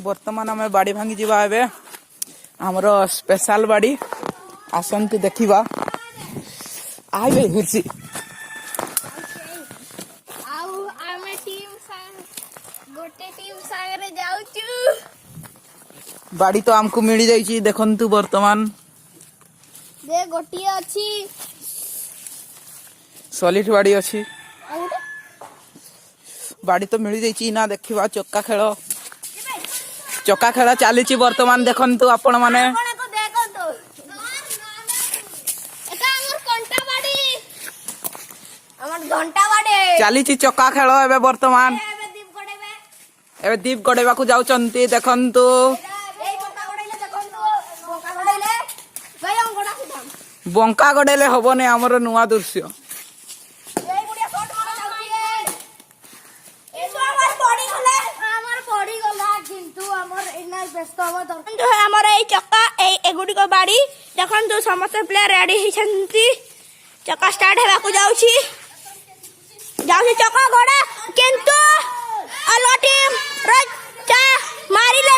बर्तमान आम बाड़ी भांगी जावा एवं आमर स्पेशल बाड़ी आसतु देखा आइए घुर्सी बाड़ी तो आमको मिल जाइए देखु बर्तमान गोटे अच्छी सॉलिड बाड़ी अच्छी बाड़ी तो मिल जाइए ना देखा चक्का खेल चली बर्तमान देखु आपण मैंने चली चक्का खेल एवं बर्तमान एवं दीप गड़ेवा को जाऊँच देखु बंका गड़ेले हेनी आमर नुआ दृश्य एगुड़िक बाड़ी देखु समस्त प्लेयर रेडी होती चक्का स्टार्ट होगा जाऊँ चक्का घोड़ा किंतु अलग टीम मारिले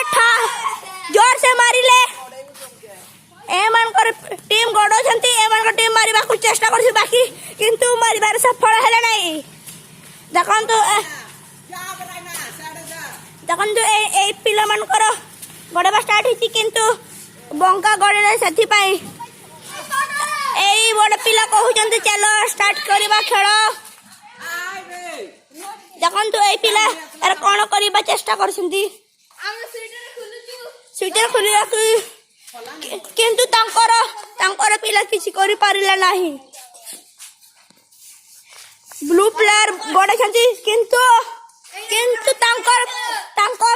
जोर से मारिले टीम गड़ो टीम मारिबा को चेष्टा कर बाकी किंतु मारिबार सफल है नहीं देखु देखु पिला मानकर गड़वा स्टार्ट होती किंतु बंका गड़े से बड़ पिला कहते चलो स्टार्ट करवा खेल देखु ये पिला यार कौन करवा चेष्टा कर स्वेटर खोलिया किंतु तांकर पिला किसी करि पारिला नहीं ब्लू प्लेयर गड़े किंतु किंतु तांकर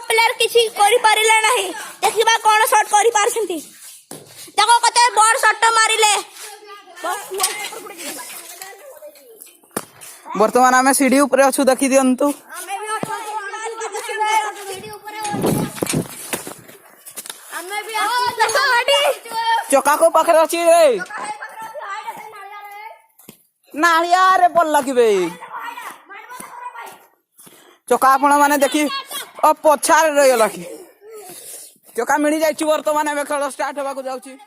प्लेयर किसी करि पारिला नहीं देखिबा कौन शॉट करि पारछंती देखो कते बड़ शॉट मारिले वर्तमान आम सीढ़ी ऊपर अच्छु देखी दिंतु चका को पाखे अच्छी रे नालिया रे बल लगे चका आपण मैंने देखी पछार रही कि चका मिल जाए बर्तमान खेल स्टार्ट होगा जाऊँगी।